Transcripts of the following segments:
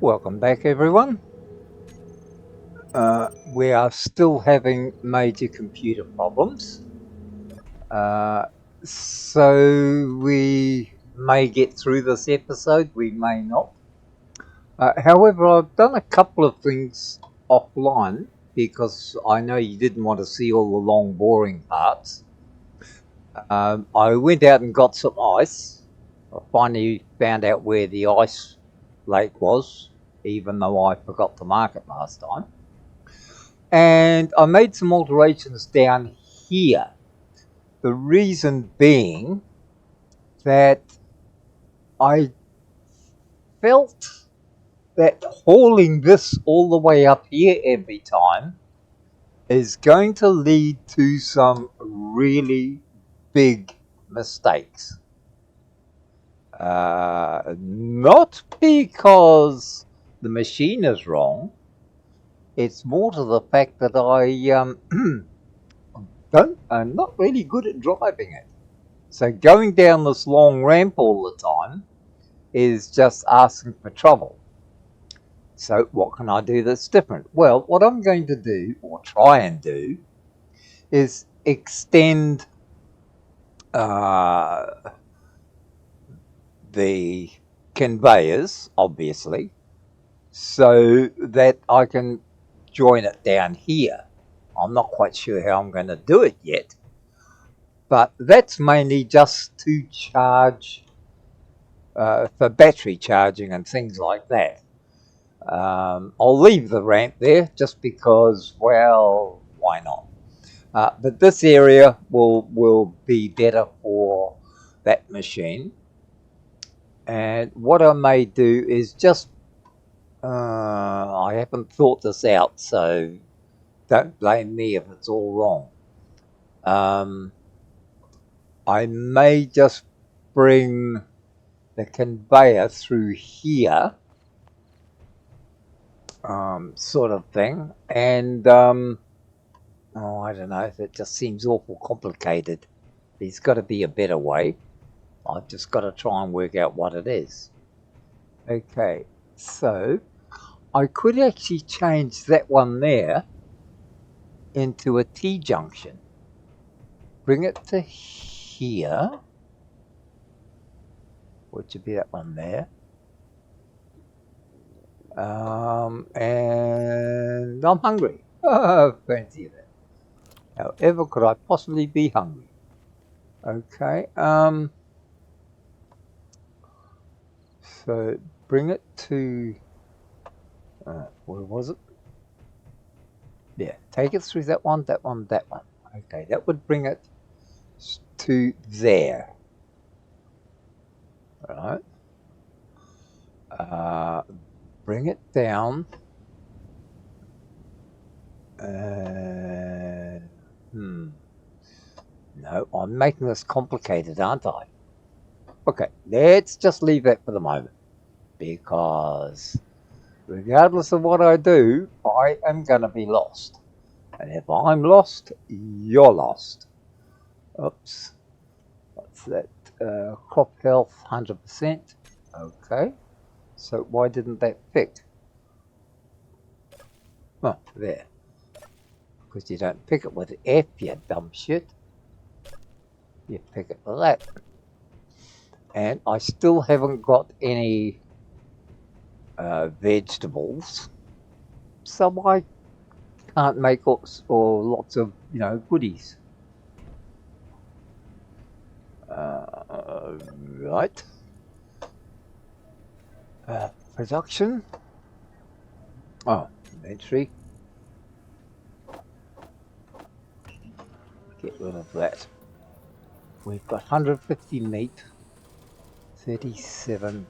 Welcome back, everyone. We are still having major computer problems, uh, so we may get through this episode, we may not. However, I've done a couple of things offline because I know you didn't want to see all the long, boring parts. I went out and got some ice. I finally found out where the ice lake was, even though I forgot to mark it last time. And I made some alterations down here. The reason being that I felt that hauling this all the way up here every time is going to lead to some really big mistakes. Not because the machine is wrong, it's more to the fact that I'm not really good at driving it. So going down this long ramp all the time is just asking for trouble. So what can I do that's different? Well, what I'm going to do, or try and do, is extend uh, the conveyors, obviously, so that I can join it down here. I'm not quite sure how I'm going to do it yet, but that's mainly just to charge for battery charging and things like that. I'll leave the ramp there just because, well, why not? But this area will be better for that machine. And what I may do is just, I haven't thought this out, so don't blame me if it's all wrong. I may just bring the conveyor through here, sort of thing, and I don't know, it just seems awful complicated. There's got to be a better way. I've just got to try and work out what it is. Okay, so I could actually change that one there into a T-junction. Bring it to here, which would be that one there. And I'm hungry. Fancy that. However could I possibly be hungry? Okay, so bring it to, where was it? Yeah, take it through that one, that one, that one. Okay, that would bring it to there. Right. Bring it down. No, I'm making this complicated, aren't I? Okay, let's just leave that for the moment. Because regardless of what I do, I am going to be lost. And if I'm lost, you're lost. Oops. What's that? Crop health 100%. Okay. So why didn't that pick? Oh, there. Because you don't pick it with F, you dumb shit. You pick it with that. And I still haven't got any vegetables. So I can't make lots of, goodies. Right. Production. Oh, inventory. Get rid of that. We've got 150 meat, 37.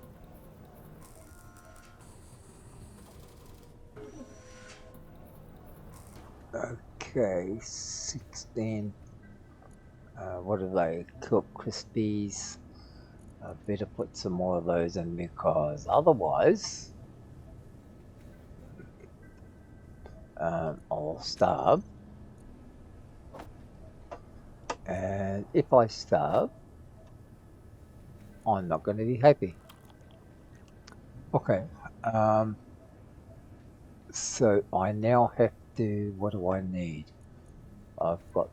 Okay, 16. What are they? Cooked Crispies. I better put some more of those in because otherwise I'll starve. And if I starve, I'm not going to be happy. Okay, so I now have to, what do I need? I've got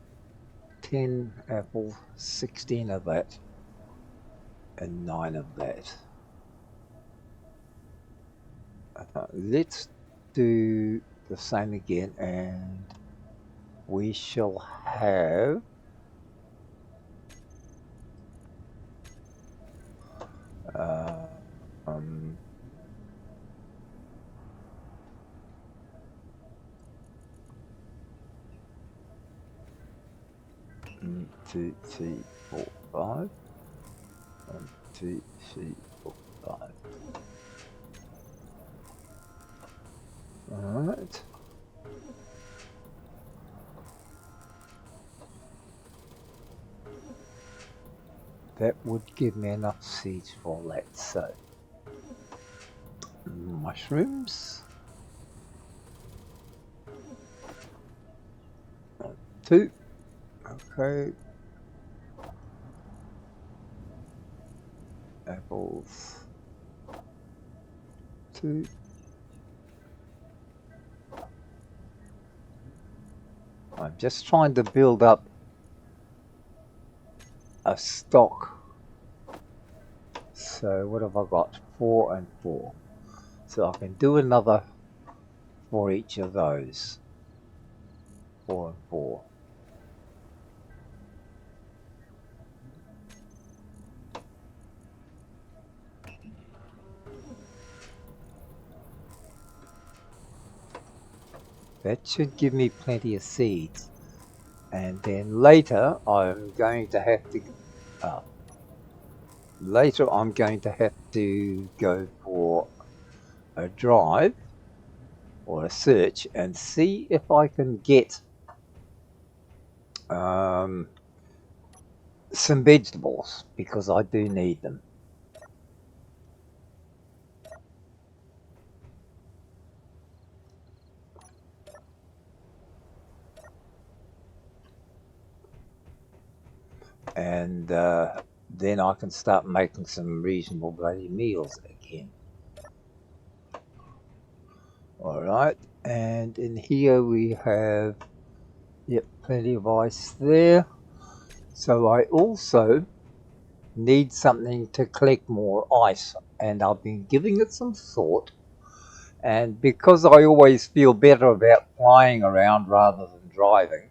10 apples, 16 of that, and 9 of that. Let's do the same again, and we shall have um, 1, 2, 3, 4, 5. 1, 2, 3, 4, 5. Alright. That would give me enough seeds for that. So, mushrooms. 1, 2. Okay. Apples. 2. I'm just trying to build up a stock. So what have I got? 4 and 4. So I can do another for each of those. 4 and 4. That should give me plenty of seeds. And then later I'm going to have to go for a drive or a search and see if I can get some vegetables, because I do need them. And then I can start making some reasonable bloody meals again. Alright, and in here we have, yep, plenty of ice there. So I also need something to collect more ice, and I've been giving it some thought. And because I always feel better about flying around rather than driving,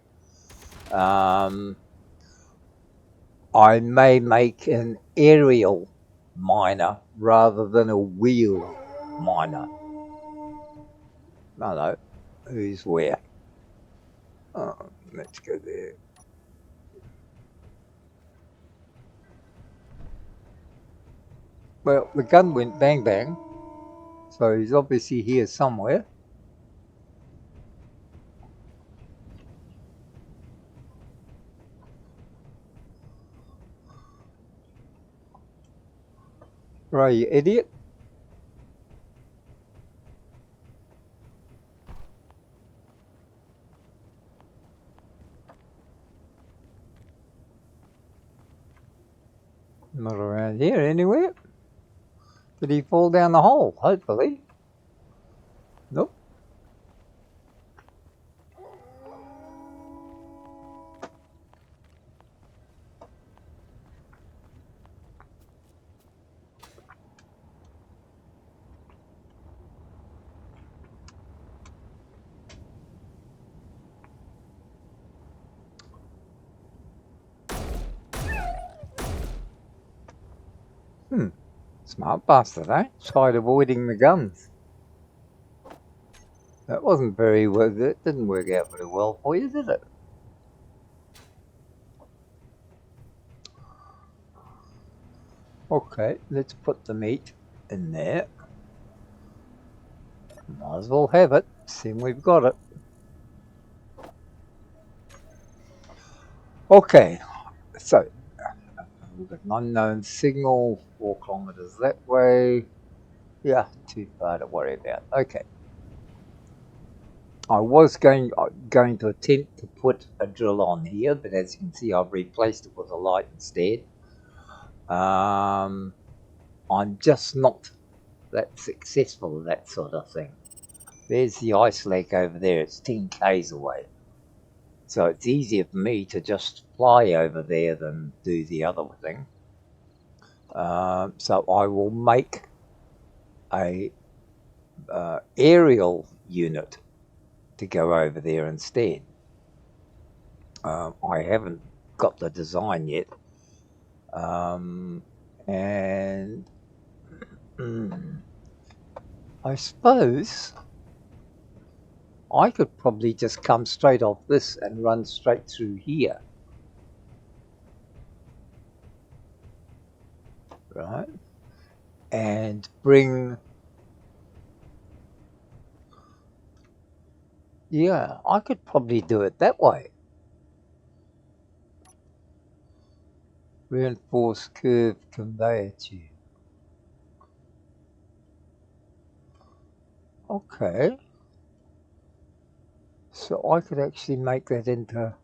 I may make an aerial miner rather than a wheel miner. No, who's where? Oh, let's go there. Well, the gun went bang bang, so he's obviously here somewhere. Right, you idiot. Not around here anywhere. Did he fall down the hole? Hopefully. Nope. Smart bastard, eh? Tried avoiding the guns. That wasn't very well. That didn't work out very well for you, did it? Okay, let's put the meat in there. Might as well have it, seeing we've got it. Okay, so we've got an unknown signal, 4 kilometers that way. Yeah, too far to worry about. Okay. I was going to attempt to put a drill on here, but as you can see, I've replaced it with a light instead. I'm just not that successful at that sort of thing. There's the ice lake over there. It's 10 k's away. So it's easier for me to just fly over there than do the other thing. So I will make a aerial unit to go over there instead. I haven't got the design yet. And I suppose I could probably just come straight off this and run straight through here. Right? And bring... Yeah, I could probably do it that way. Reinforced curved conveyor tube. Okay. So I could actually make that into...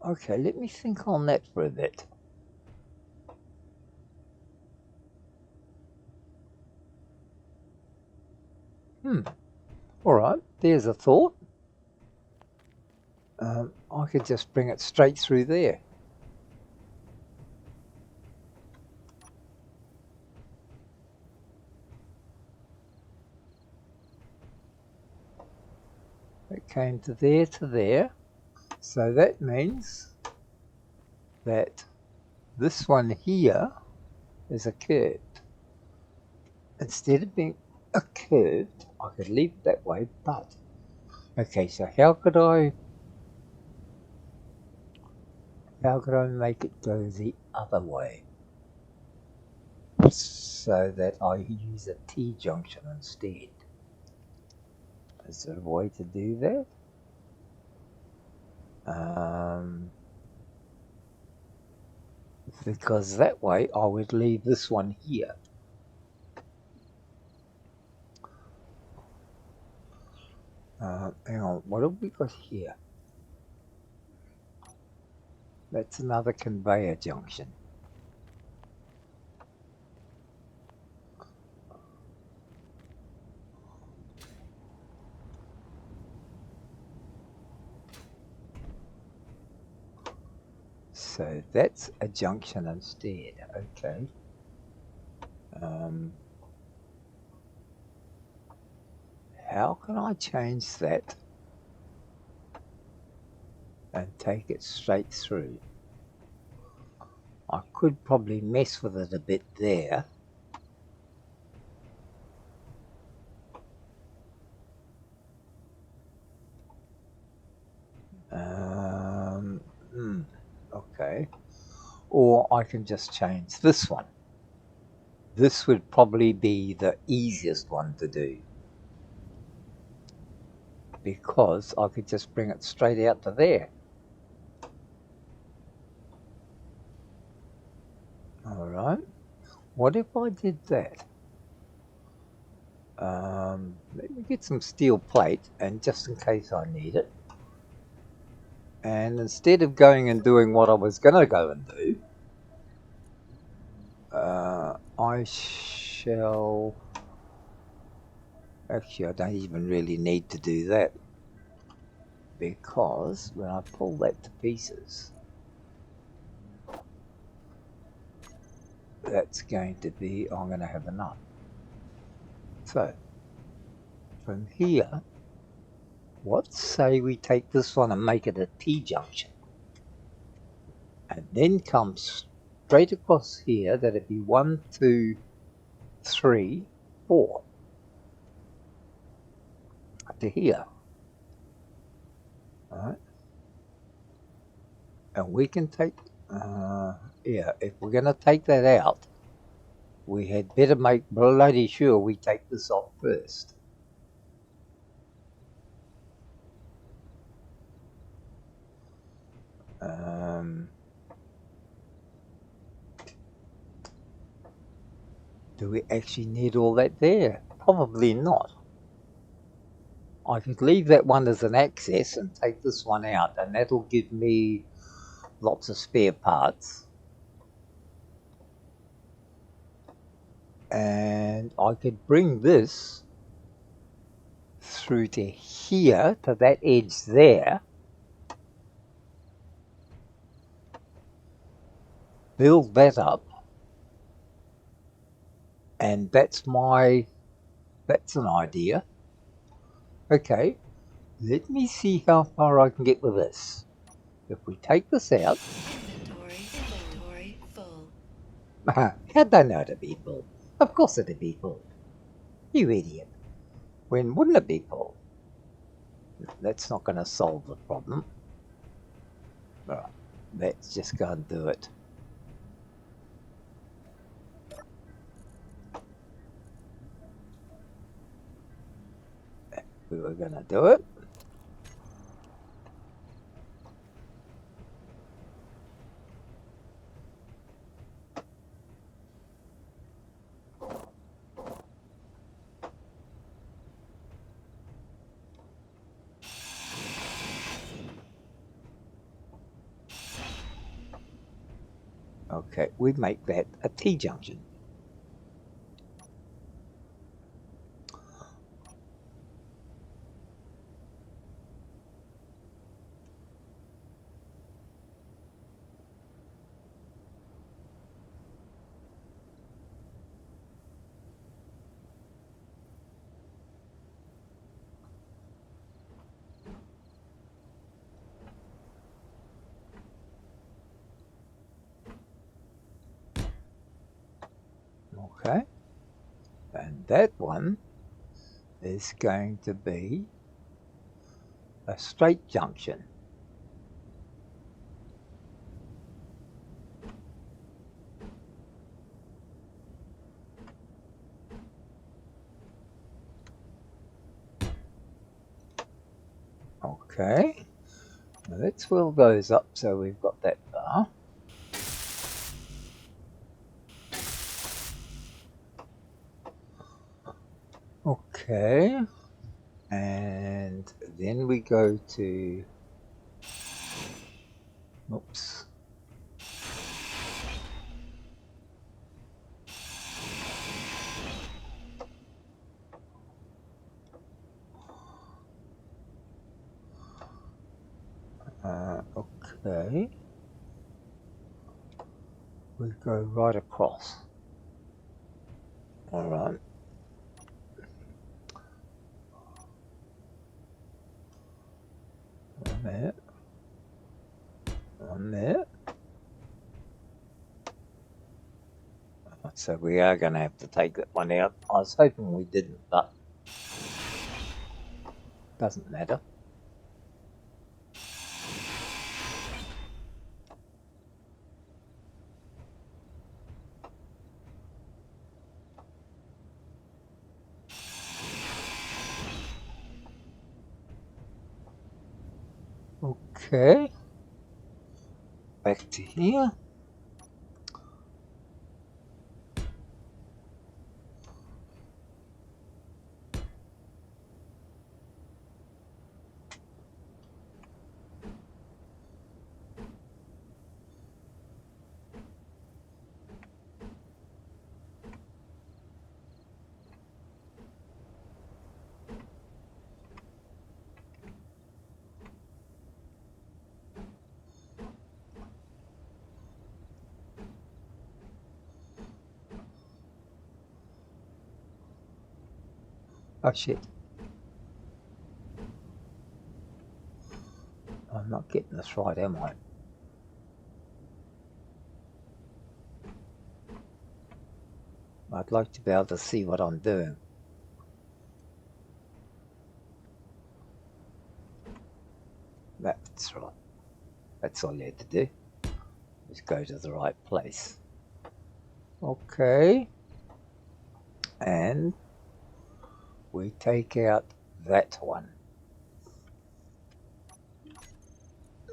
okay, let me think on that for a bit. Alright, there's a thought. I could just bring it straight through there. It came to there. So that means that this one here is a curved. Instead of being a curved, I could leave it that way, but... Okay, so how could I make it go the other way? So that I use a T-junction instead. Is there a way to do that? Because that way I would leave this one here. Hang on, what have we got here? That's another conveyor junction. So that's a junction instead, okay. How can I change that and take it straight through? I could probably mess with it a bit there. Okay. Or I can just change this one. This would probably be the easiest one to do, because I could just bring it straight out to there. Alright, what if I did that? Let me get some steel plate, and just in case I need it. And instead of going and doing what I was going to go and do, I shall... Actually, I don't even really need to do that, because when I pull that to pieces, that's going to be... I'm going to have enough. So, from here, let's say we take this one and make it a T-junction. And then come straight across here, that'd be 1, 2, 3, 4. To here. Alright. And we can take... yeah, if we're going to take that out, we had better make bloody sure we take this off first. Do we actually need all that there? Probably not. I could leave that one as an access and take this one out, and that'll give me lots of spare parts. And I could bring this through to here, to that edge there, build that up, and that's an idea. Okay, let me see how far I can get with this. If we take this out, inventory full. how'd they know it'd be full? Of course it'd be full. You idiot. When wouldn't it be full? That's not going to solve the problem. Right, let's just go and do it. We were going to do it. Okay, we make that a T-junction. Okay, and that one is going to be a straight junction. Okay, now let's fill those up so we've got that bar. Okay, and then we go to, oops. Okay, we go right across. All right. One there. One there. So we are going to have to take that one out. I was hoping we didn't, but doesn't matter. Okay, back to here. Oh shit. I'm not getting this right, am I? I'd like to be able to see what I'm doing. That's right. That's all you had to do. Just go to the right place. Okay. And we take out that one.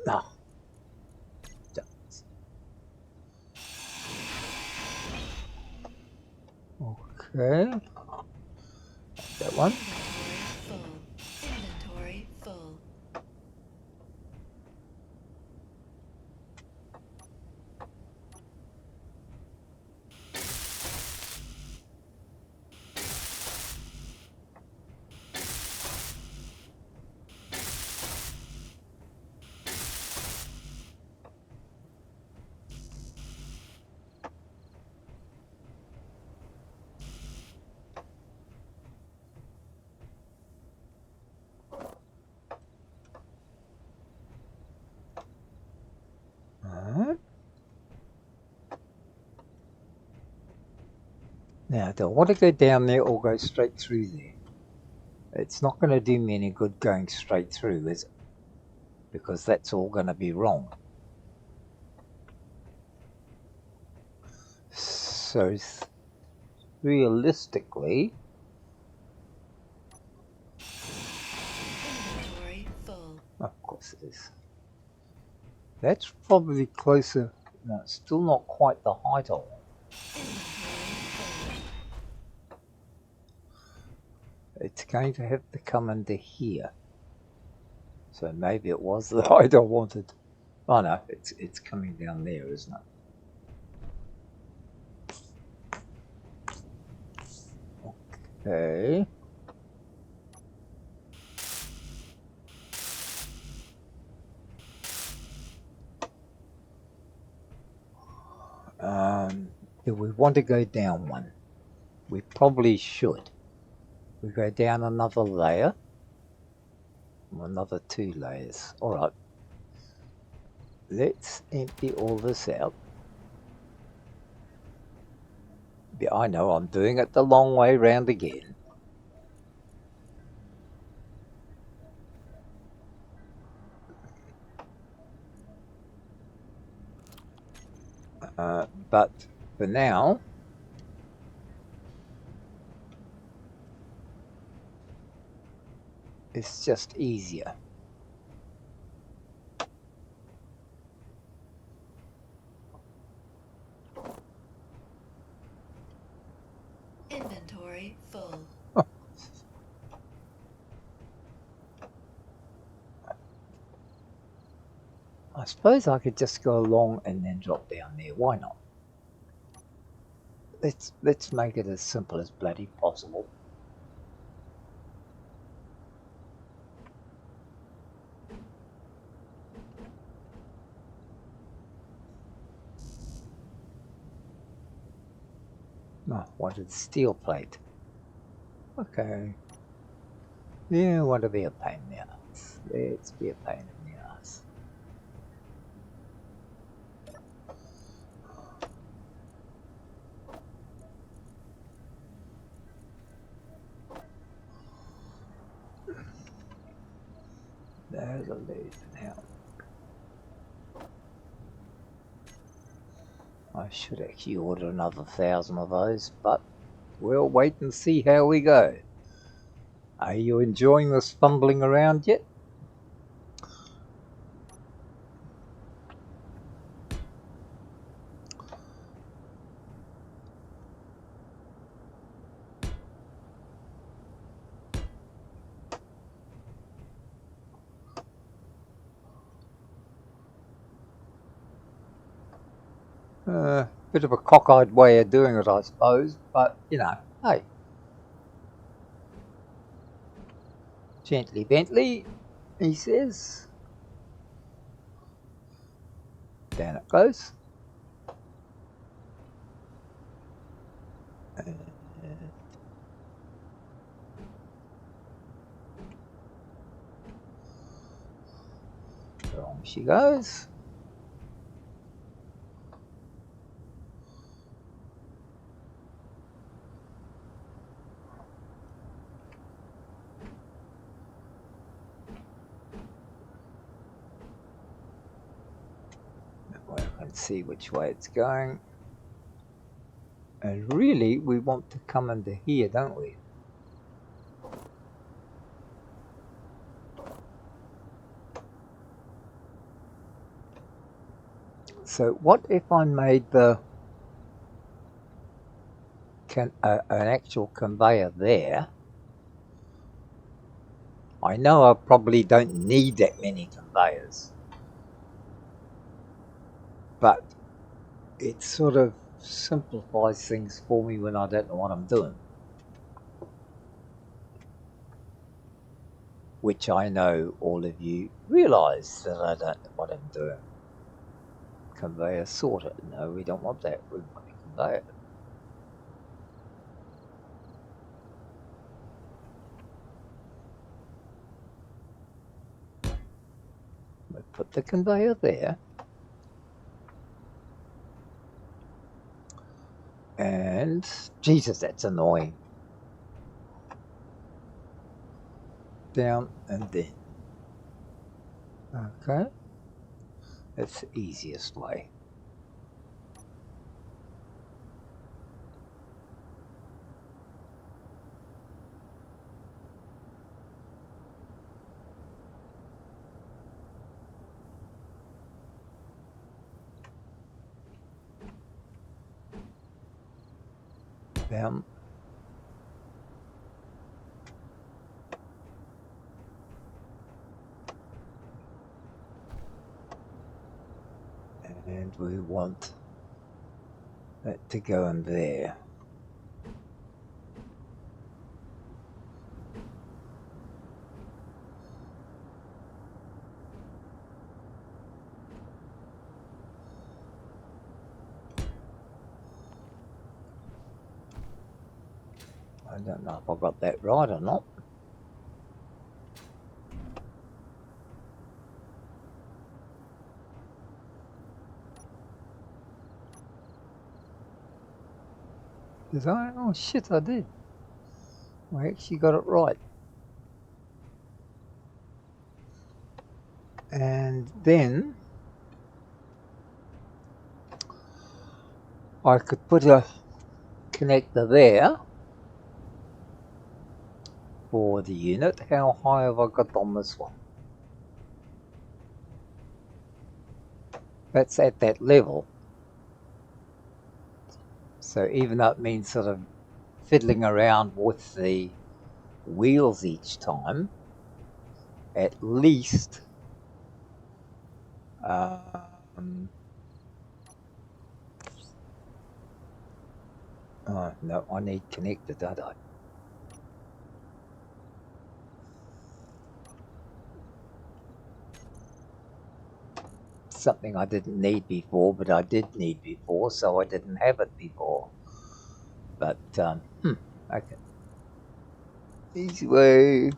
No. Okay. That one. Now, do I want to go down there or go straight through there? It's not going to do me any good going straight through, is it? Because that's all going to be wrong. So, realistically, Inventory full. of course it is. That's probably closer. No, it's still not quite the height I want. Inventory full. It's going to have to come into here. So maybe it was the height I wanted. Oh no, it's coming down there, isn't it? Okay. Do we want to go down one? We probably should. We go down another layer. Another 2 layers. Alright. Let's empty all this out. Yeah, I know I'm doing it the long way round again. But for now, it's just easier. Inventory full. I suppose I could just go along and then drop down there. Why not? Let's make it as simple as bloody possible. Oh, wanted steel plate. Okay. Yeah, want to be a pain in the ass. Let's be a pain in the ass. There's a lead now. I should actually order another 1,000 of those, but we'll wait and see how we go. Are you enjoying this fumbling around yet? Bit of a cockeyed way of doing it, I suppose, but you know, hey. Gently Bentley, he says. Down it goes. Along she goes. We can see which way it's going. And really, we want to come into here, don't we? So what if I made the an actual conveyor there? I know I probably don't need that many conveyors, but it sort of simplifies things for me when I don't know what I'm doing. Which I know all of you realise that I don't know what I'm doing. Conveyor sorter. No, we don't want that. We want a conveyor. We put the conveyor there. And And Jesus, that's annoying. Down and then. Okay. That's the easiest way. Down. And we want that to go in there. I don't know if I got that right or not. Did I? Oh shit, I did. I actually got it right. And then I could put a connector there for the unit. How high have I got on this one? That's at that level. So even though it means sort of fiddling around with the wheels each time, at least oh no, I need connected, don't I? Something I didn't need before, but I did need before, so I didn't have it before. But okay. Easy way.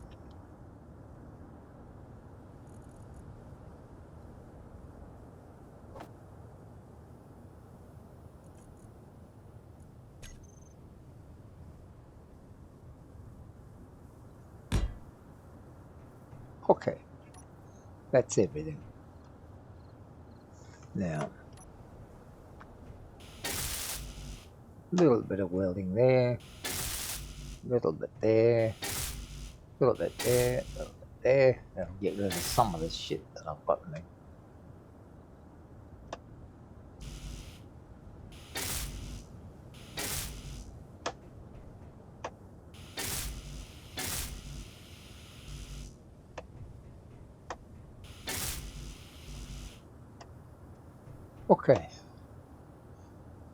Okay, that's everything. Now, a little bit of welding there, a little bit there, a little bit there, a little bit there. That'll get rid of some of this shit that I've got in there. Okay,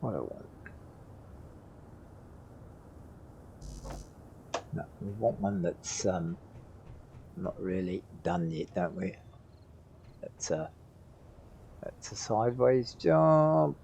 what do I want? No, we want one that's not really done yet, don't we? That's a sideways job.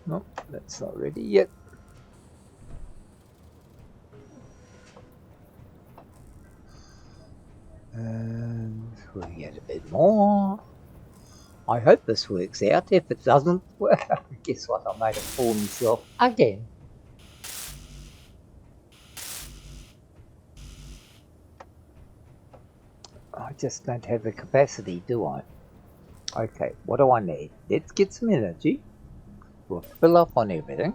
No, that's not ready yet. And we'll get a bit more. I hope this works out. If it doesn't, well, guess what? I made a fool of myself again. I just don't have the capacity, do I? Okay, what do I need? Let's get some energy. We'll fill up on everything.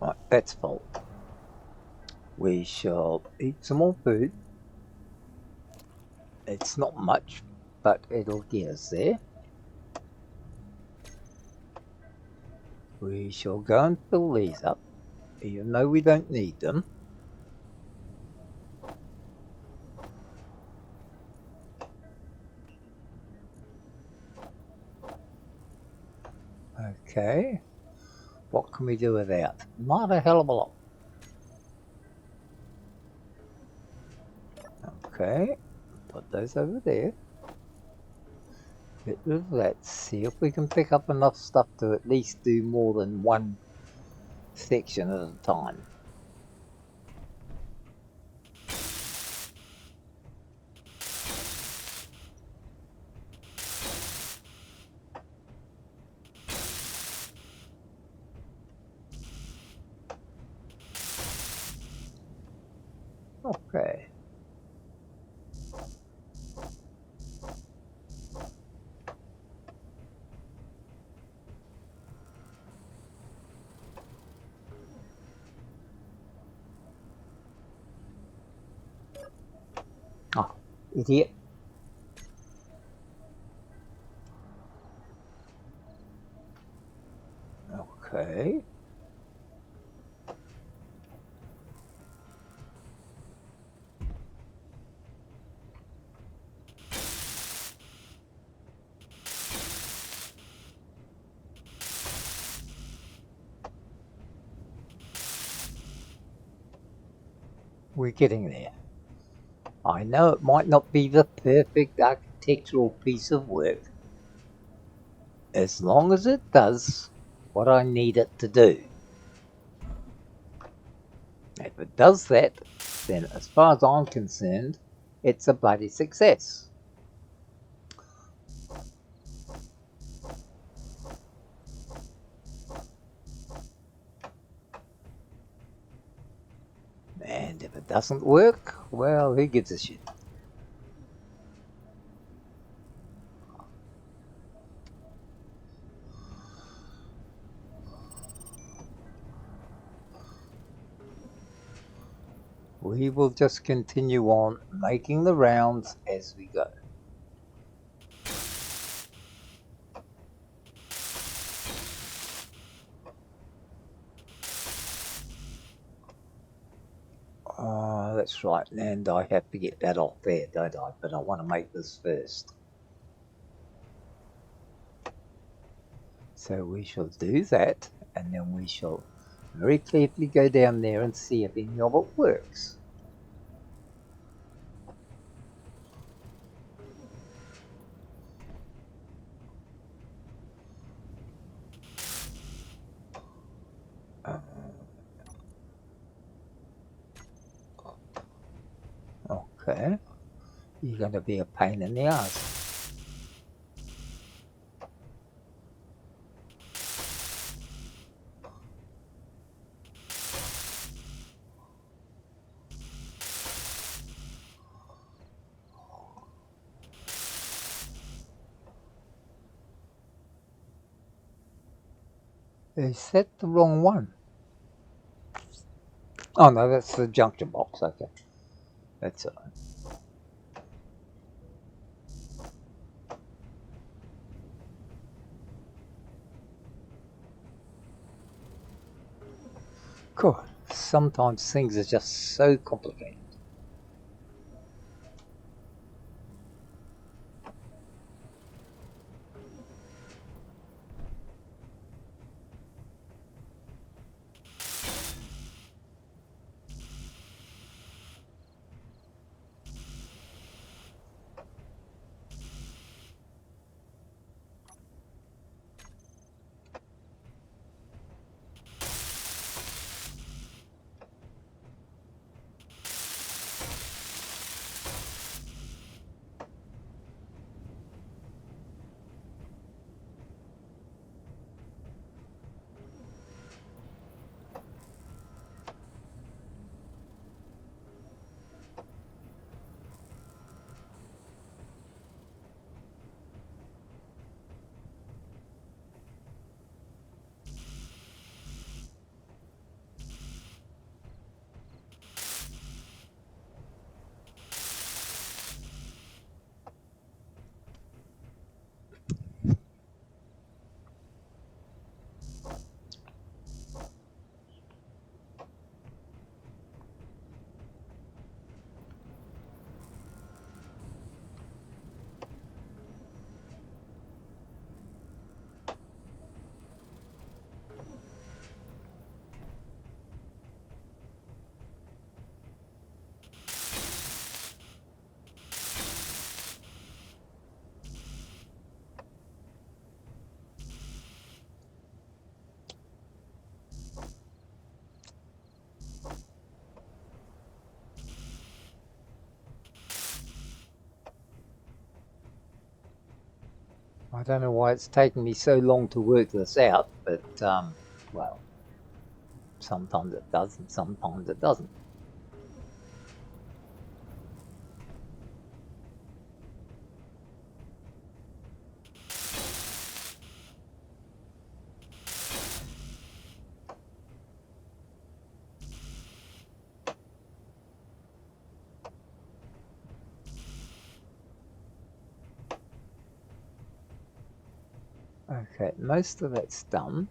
Right, that's full. We shall eat some more food. It's not much, but it'll get us there. We shall go and fill these up, even though we don't need them. Okay, what can we do without? Not a hell of a lot. Okay, put those over there. Get rid of that. See if we can pick up enough stuff to at least do more than one section at a time. Okay. Oh, idiot. Okay. We're getting there. I know it might not be the perfect architectural piece of work, as long as it does what I need it to do. If it does that, then as far as I'm concerned, it's a bloody success. And if it doesn't work, well, who gives a shit? We will just continue on making the rounds as we go. That's right, and I have to get that off there, don't I? But I want to make this first. So we shall do that, and then we shall very carefully go down there and see if any of it works. Okay, you're going to be a pain in the ass. Is that the wrong one? Oh no, that's the junction box, okay. That's all right. God, sometimes things are just so complicated. I don't know why it's taken me so long to work this out, but, well, sometimes it does and sometimes it doesn't. Okay, most of that's done.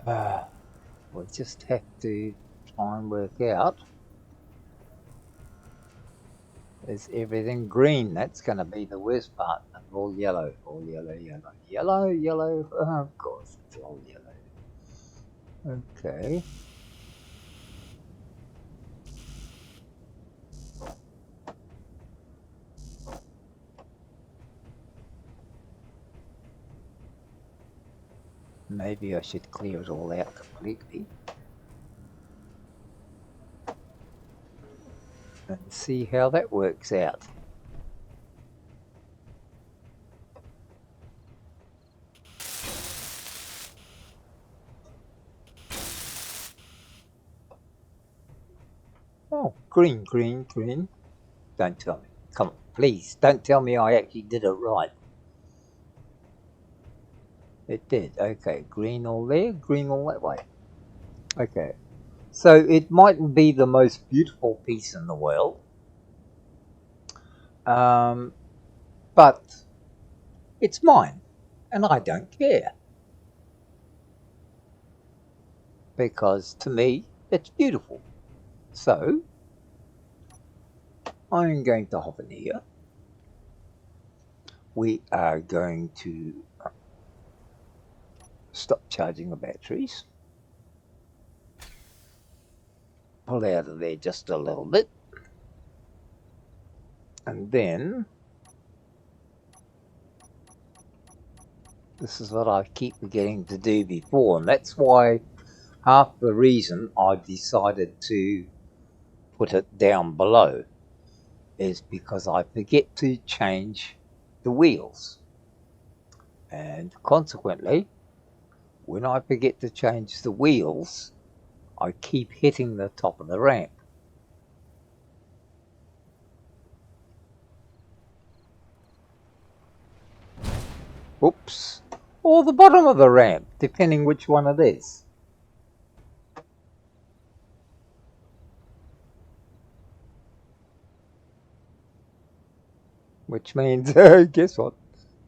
We'll just have to try and work out. Is everything green? That's going to be the worst part. All yellow, all yellow, yellow, yellow, yellow. Oh, of course, it's all yellow. Okay. Maybe I should clear it all out completely. And see how that works out. Oh, green, green, green. Don't tell me. Come on, please, don't tell me I actually did it right. It did. Okay, green all there, green all that way. Okay. So it mightn't be the most beautiful piece in the world. But it's mine, and I don't care. Because to me, it's beautiful. So, I'm going to hop in here. We are going to stop charging the batteries. Pull out of there just a little bit. And then, this is what I keep forgetting to do before, and that's why half the reason I decided to put it down below is because I forget to change the wheels. And consequently, when I forget to change the wheels, I keep hitting the top of the ramp. Oops. Or the bottom of the ramp, depending which one it is. Which means, guess what?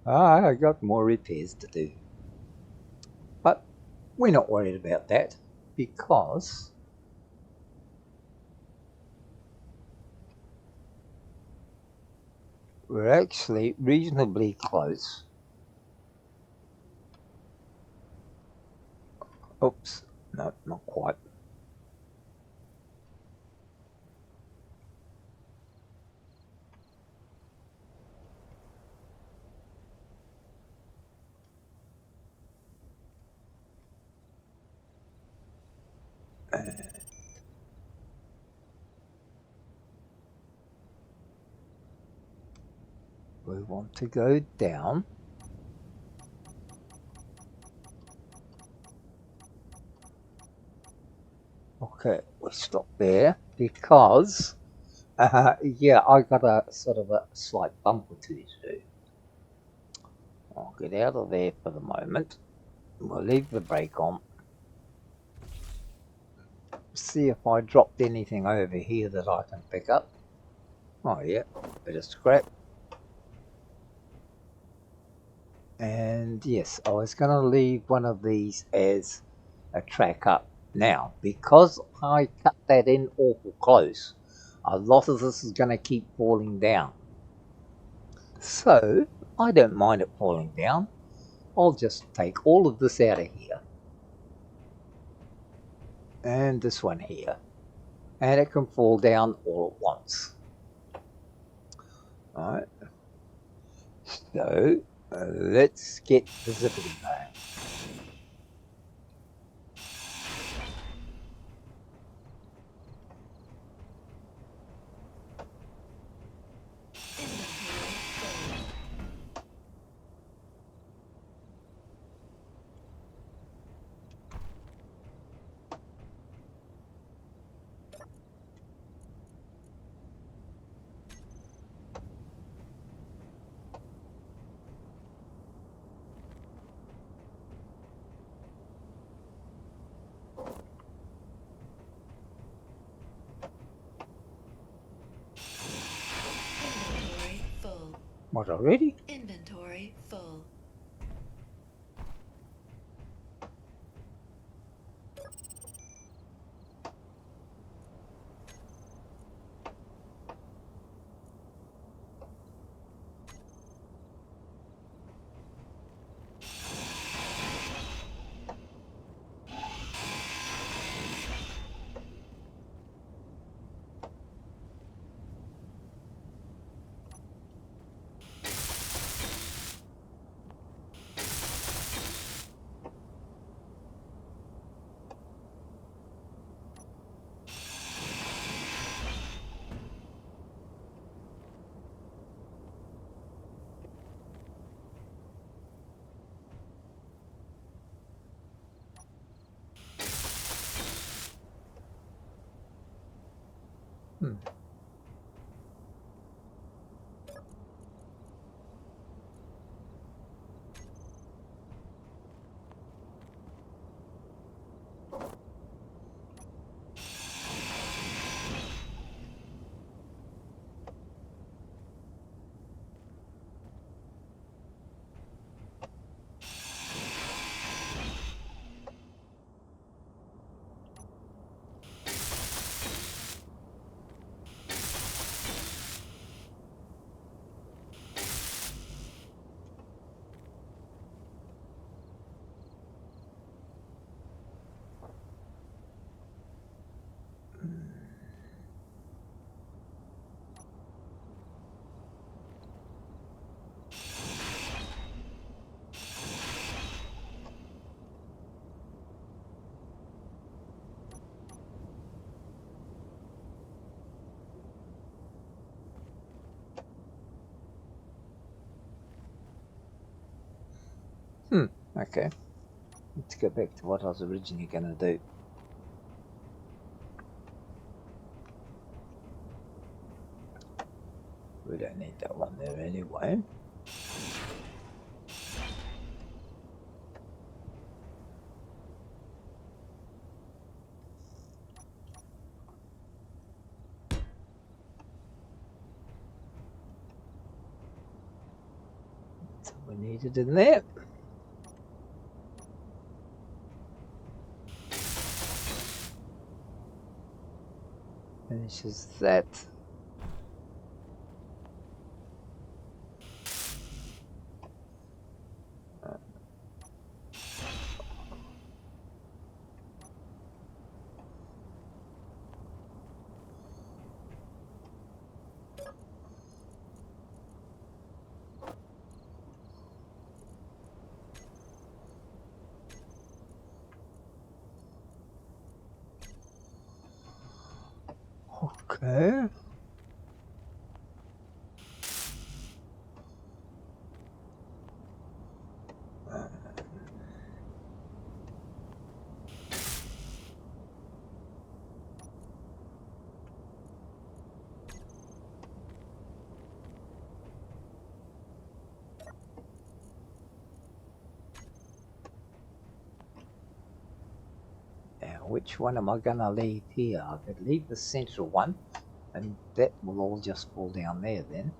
I got more repairs to do. But we're not worried about that because we're actually reasonably close. Oops, no, not quite. We want to go down. Okay, we stop there because, yeah, I got a sort of a slight bump or two to do. I'll get out of there for the moment. We'll leave the brake on. See if I dropped anything over here that I can pick up. Oh yeah, bit of scrap. And yes, I was going to leave one of these as a track up. Now, because I cut that in awful close, a lot of this is going to keep falling down. So, I don't mind it falling down. I'll just take all of this out of here. And this one here. And it can fall down all at once. Alright. So, let's get the zippity bang. Inventory full. What, already? Inventory full. Hmm. Okay. Let's go back to what I was originally going to do. We don't need that one there anyway. So we need it in there. Finishes that. Okay. Now, which one am I going to leave here? I could leave the central one, and that will all just fall down there then.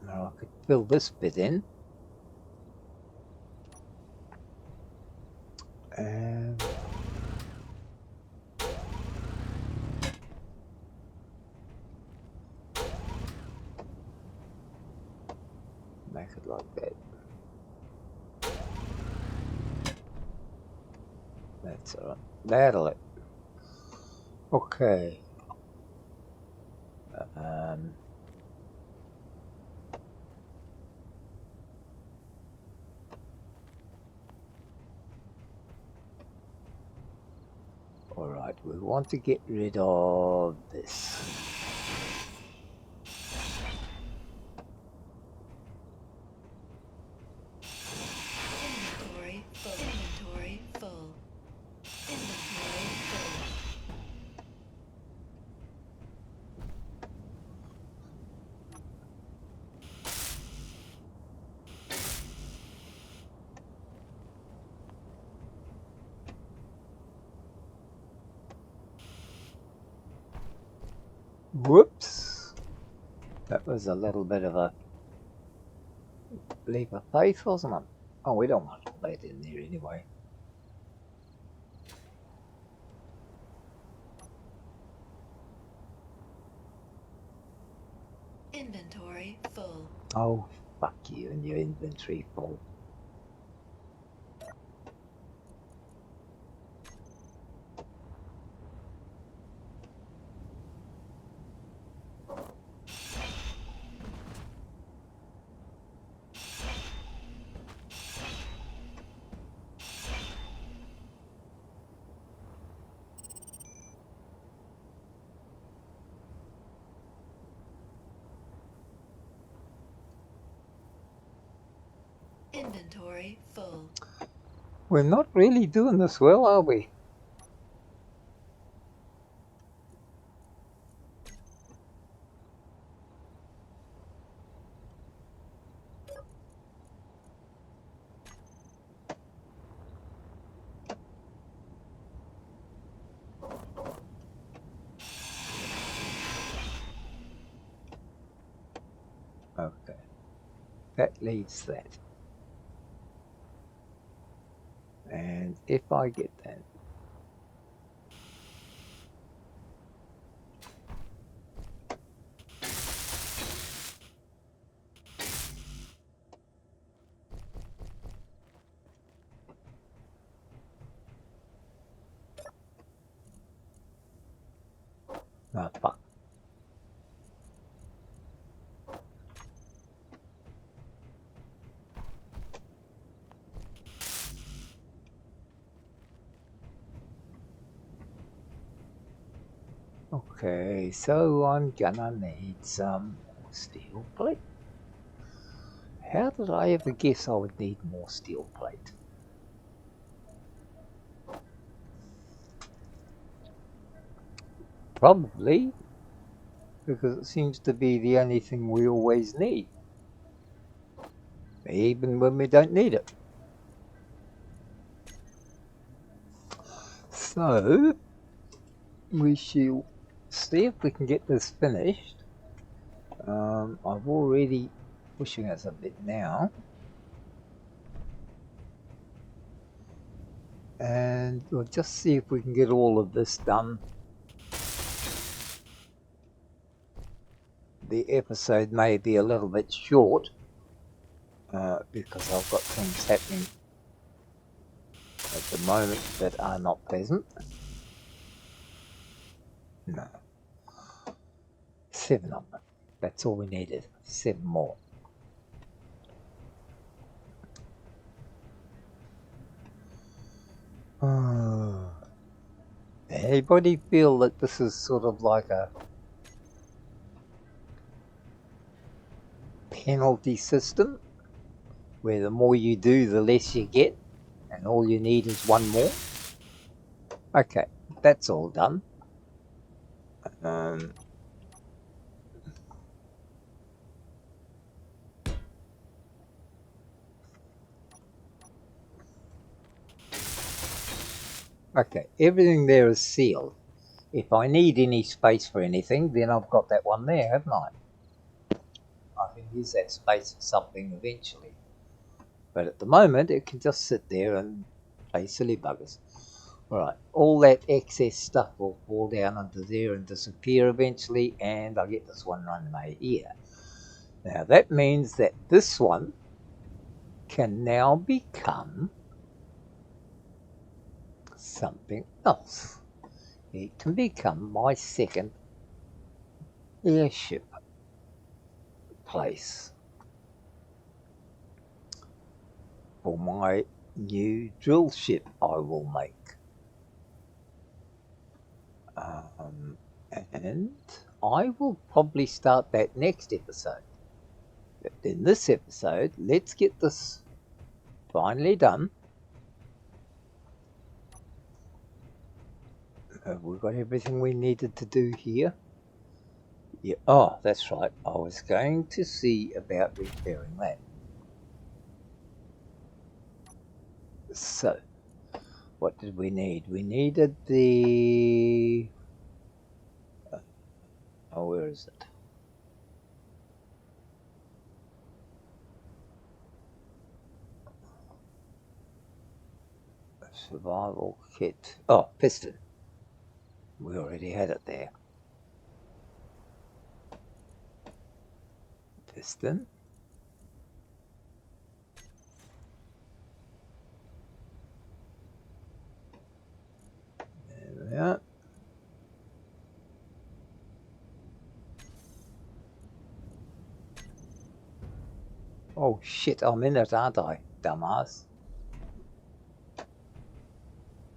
Now I could fill this bit in. And make it like that. That's all right. That'll it. Okay. All right, we want to get rid of this. Inventory full. Inventory full. Inventory full. Whoops. That was a little bit of a leap of faith, wasn't it? Oh, we don't want all that in there anyway. Inventory full. Oh, fuck you and your inventory full. Inventory full. We're not really doing this well, are we? Okay. That leaves that. And if I get that. Ah, fuck. Okay, so I'm gonna need some more steel plate. How did I ever guess I would need more steel plate? Probably because it seems to be the only thing we always need, even when we don't need it. So we shall see if we can get this finished. I've already pushing us a bit now, and we'll just see if we can get all of this done. The episode may be a little bit short because I've got things happening at the moment that are not pleasant. No. 7 of them. That's all we needed. 7 more. Anybody feel that this is sort of like a penalty system where the more you do, the less you get, and all you need is 1 more? Okay, that's all done. Okay, everything there is sealed. If I need any space for anything, then I've got that one there, haven't I? I can use that space for something eventually. But at the moment, it can just sit there and play silly buggers. Alright, all that excess stuff will fall down under there and disappear eventually, and I'll get this one runway here. Now that means that this one can now become something else. It can become my second airship place for my new drill ship I will make. And I will probably start that next episode. But in this episode, let's get this finally done. Have we got everything we needed to do here? Yeah. Oh, that's right. I was going to see about repairing that. So, what did we need? We needed the... Oh, where is it? Survival kit. Oh, piston. We already had it there. Piston. There we are. Oh shit, I'm in it, aren't I, dumbass?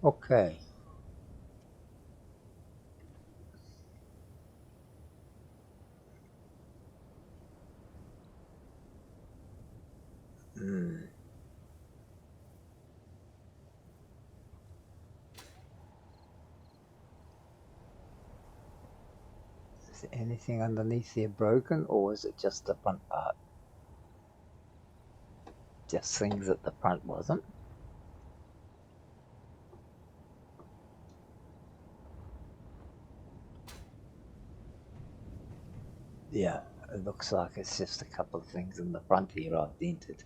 Okay. Is there anything underneath here broken, or is it just the front part? Just things at the front, wasn't? Yeah, it looks like it's just a couple of things in the front here I've dented.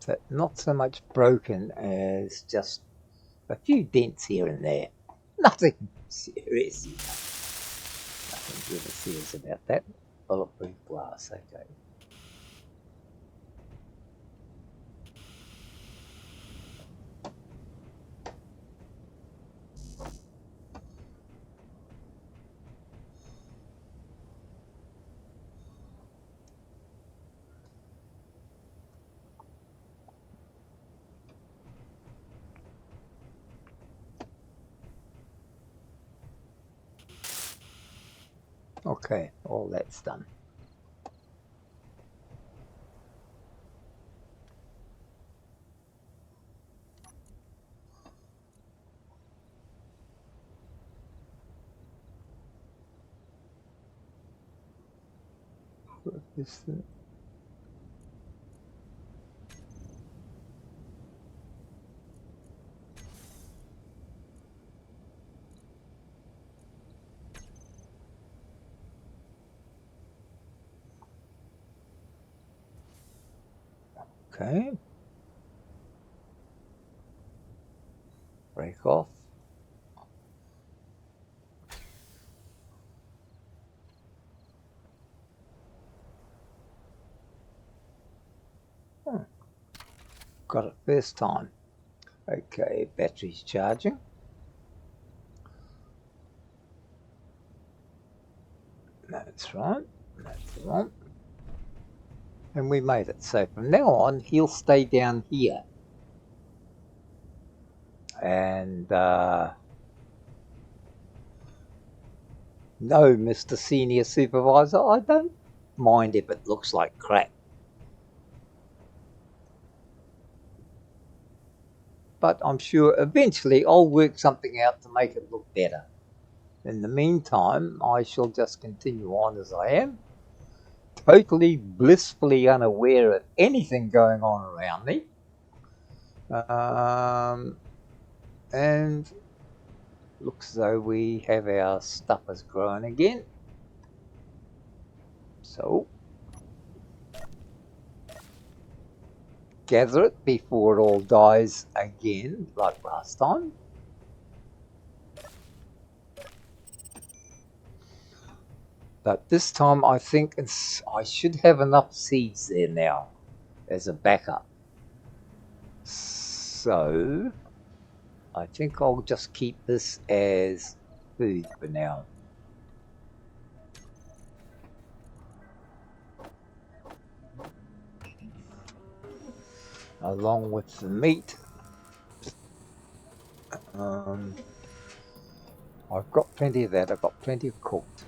So not so much broken as just a few dents here and there. Nothing serious. Nothing really serious about that. Bulletproof glass, okay. Okay, all that's done. What is that? Okay. Break off. Got it first time. Okay, battery's charging. That's right. That's the one. And we made it. So from now on, he'll stay down here. And no, Mr. Senior Supervisor, I don't mind if it looks like crap. But I'm sure eventually I'll work something out to make it look better. In the meantime, I shall just continue on as I am, totally blissfully unaware of anything going on around me. And looks as though we have our stuff has grown again. So gather it before it all dies again, like last time. But this time I think I should have enough seeds there now as a backup. So I think I'll just keep this as food for now. Along with the meat. I've got plenty of that. I've got plenty of cooked.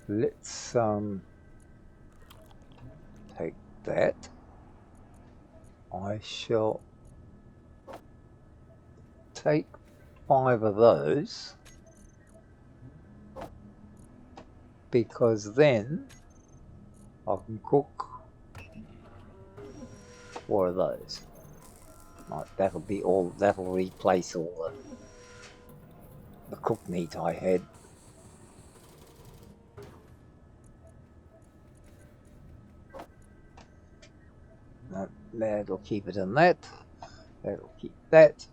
Let's take that. I shall take 5 of those, because then I can cook 4 of those. Right, that'll be all. That'll replace all the cooked meat I had. Right, that'll keep it in that. That'll keep that.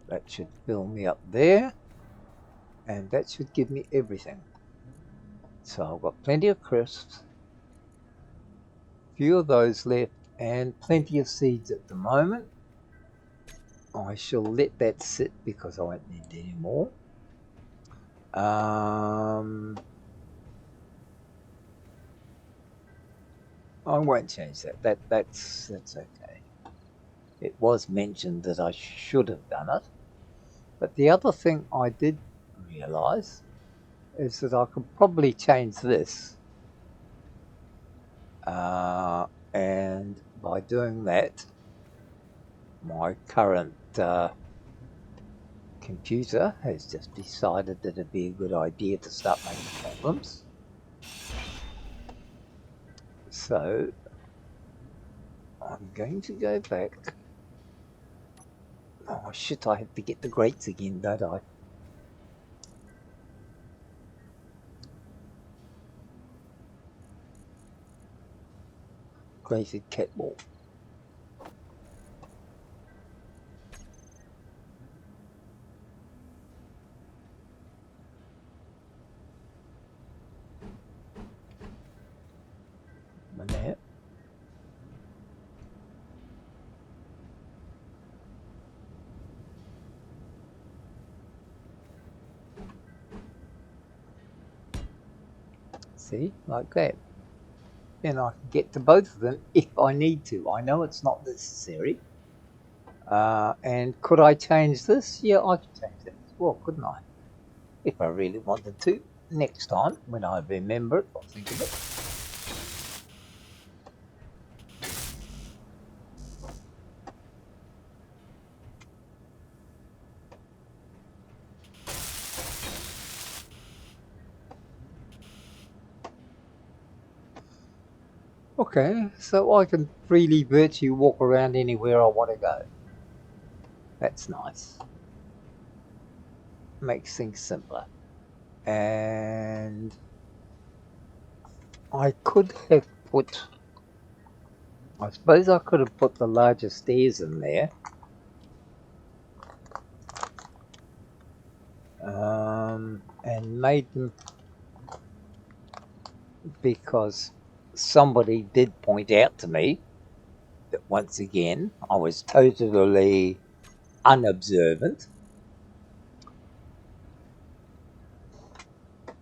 That should fill me up there, and that should give me everything. So I've got plenty of crisps, few of those left, and plenty of seeds at the moment. I shall let that sit because I won't need any more. I won't change that. That's okay. It was mentioned that I should have done it, but the other thing I did realise is that I could probably change this, and by doing that, my current computer has just decided that it'd be a good idea to start making problems. So I'm going to go back. Oh shit, I have to get the grates again, don't I? Grated catwalk. There. See, like that. Then I can get to both of them if I need to. I know it's not necessary. And could I change this? Yeah, I could change that as well, couldn't I? If I really wanted to. Next time, when I remember it, I'll think of it. Okay, so I can freely virtually walk around anywhere I want to go. That's nice. Makes things simpler. And I could have put, I suppose I could have put the larger stairs in there. And made them, because somebody did point out to me that once again I was totally unobservant,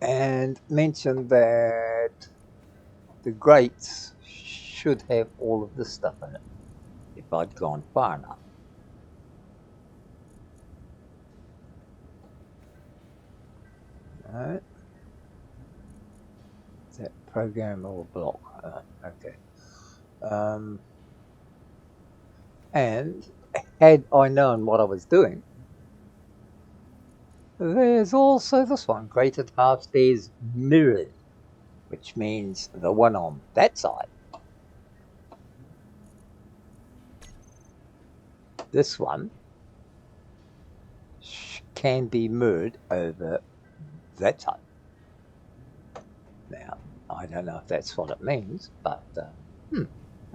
and mentioned that the grates should have all of this stuff in it if I'd gone far enough. Alright. Is that programmable block? Okay. And had I known what I was doing, there's also this one, grated half stairs mirrored, which means the one on that side. This one can be mirrored over that side. Now, I don't know if that's what it means, but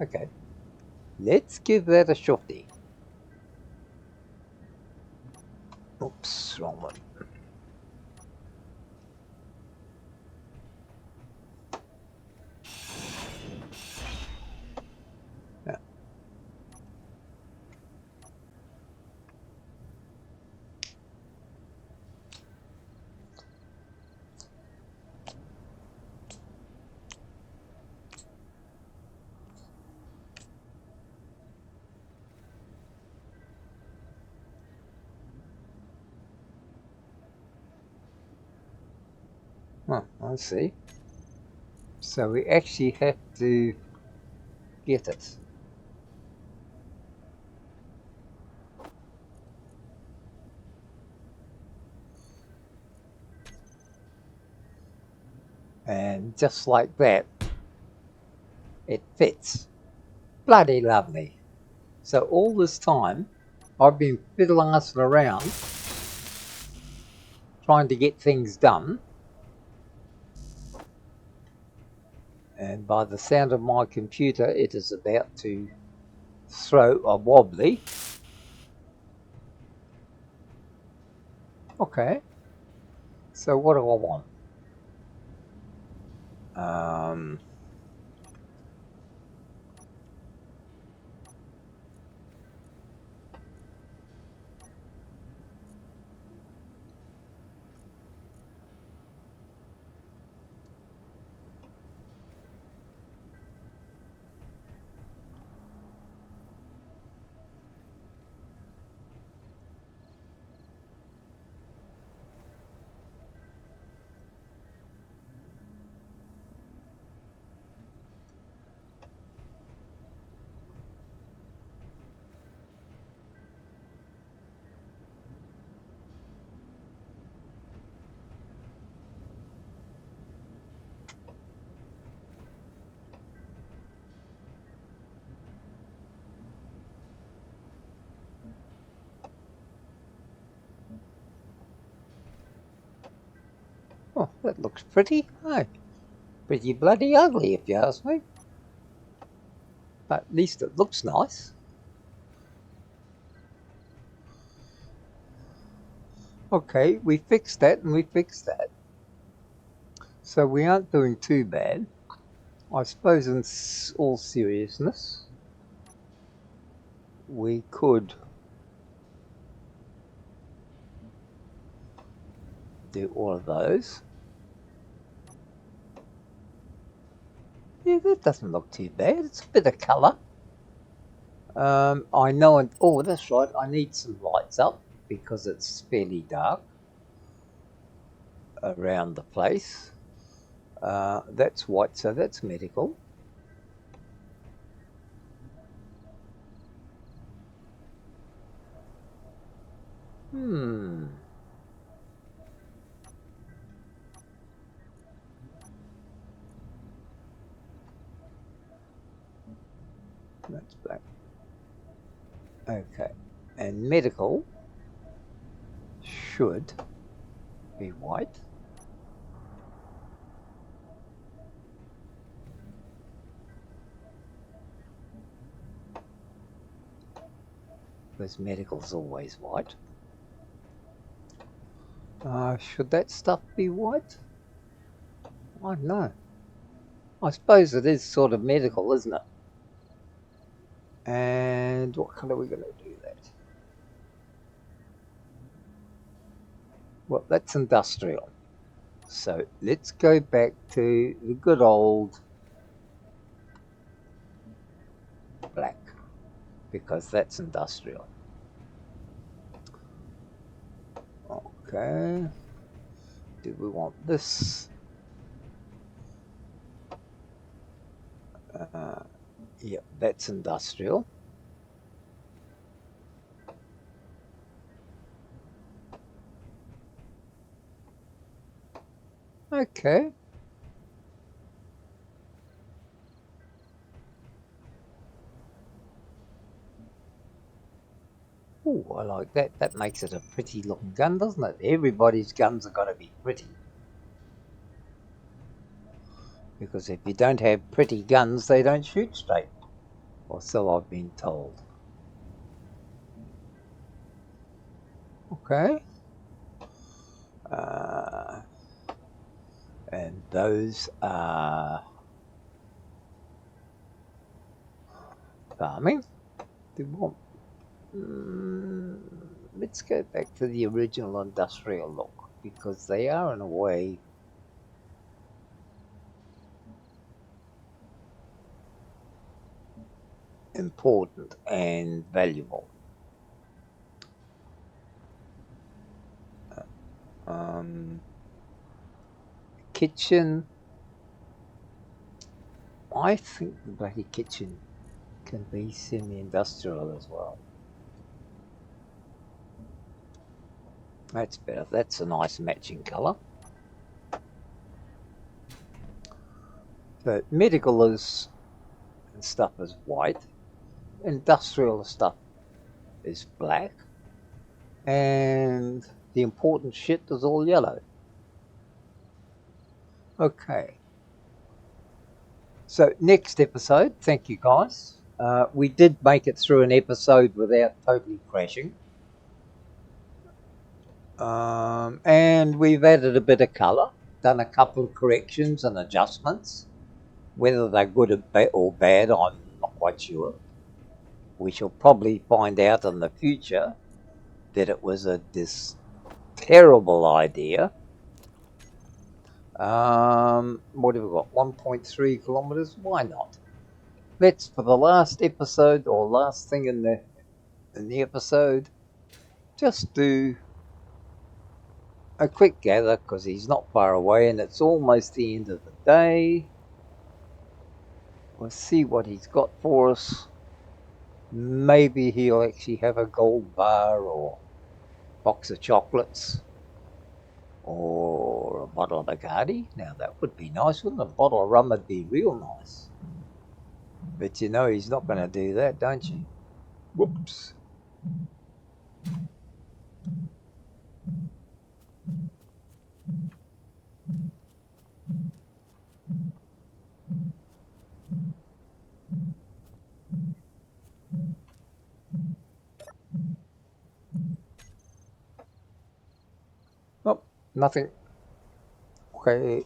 okay. Let's give that a shotty. Oops, wrong one. Yeah. Oh, I see. So we actually have to get it. And just like that, it fits. Bloody lovely. So all this time, I've been fiddling-assing around, trying to get things done. And by the sound of my computer, it is about to throw a wobbly. Okay. So what do I want? Oh, that looks pretty. Hey, pretty bloody ugly if you ask me. But at least it looks nice. Okay, we fixed that and we fixed that. So we aren't doing too bad. I suppose in all seriousness, we could do all of those. Yeah, that doesn't look too bad. It's a bit of colour. I know, oh, that's right, I need some lights up because it's fairly dark around the place. That's white, so that's medical. That's black. Okay, and medical should be white. Because medical's always white. Should that stuff be white? I don't know. I suppose it is sort of medical, isn't it? And what colour are we going to do that? Well, that's industrial. So let's go back to the good old black, because that's industrial. Okay. Do we want this? Yeah, that's industrial. Okay. Oh, I like that. That makes it a pretty looking gun, doesn't it? Everybody's guns have got to be pretty. Because if you don't have pretty guns, they don't shoot straight. Or so I've been told. Okay. And those are farming. Do we want... let's go back to the original industrial look, because they are in a way important and valuable. Kitchen. I think the bloody kitchen can be semi-industrial as well. That's better. That's a nice matching colour. So medical is stuff is white, industrial stuff is black, and the important shit is all yellow. Okay. So next episode, thank you guys. We did make it through an episode without totally crashing. And we've added a bit of colour, done a couple of corrections and adjustments. Whether they're good or bad, I'm not quite sure. We shall probably find out in the future that it was this terrible idea. What have we got? 1.3 kilometres? Why not? Let's, for the last episode or last thing in the episode, just do a quick gather because he's not far away and it's almost the end of the day. We'll see what he's got for us. Maybe he'll actually have a gold bar or box of chocolates or a bottle of Bacardi. Now that would be nice, wouldn't it? A bottle of rum would be real nice. But you know he's not going to do that, don't you? Whoops. Oh, nothing. Okay.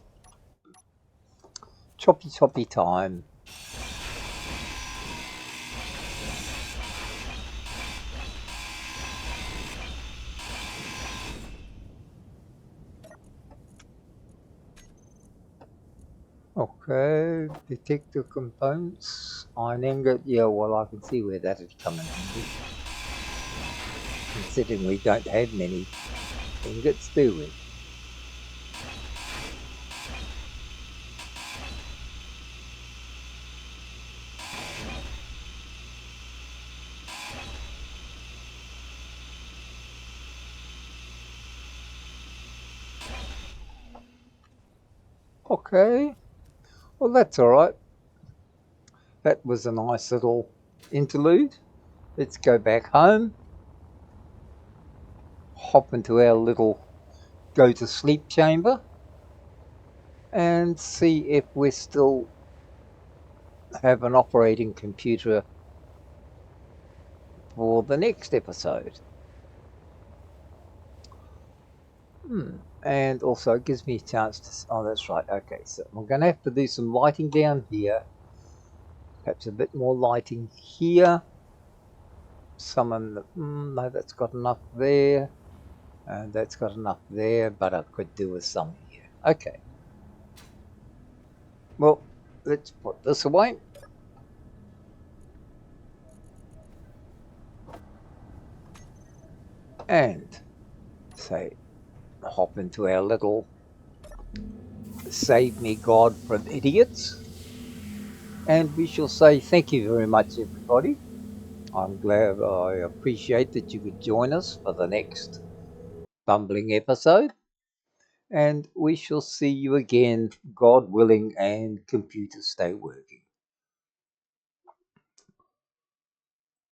Choppy time. Okay, detective components. Iron ingot, yeah, well I can see where that is coming in. Considering we don't have many ingots, do we? Okay, well that's alright. That was a nice little interlude. Let's go back home. Hop into our little go to sleep chamber. And see if we still have an operating computer for the next episode. And also it gives me a chance to... Oh, that's right. Okay, so I'm going to have to do some lighting down here. Perhaps a bit more lighting here. Some in the... no, that's got enough there. And that's got enough there, but I could do with some here. Okay. Well, let's put this away. And say, hop into our little Save Me God from Idiots. And we shall say thank you very much, everybody. I'm glad, I appreciate that you could join us for the next bumbling episode. And we shall see you again, God willing, and computers stay working.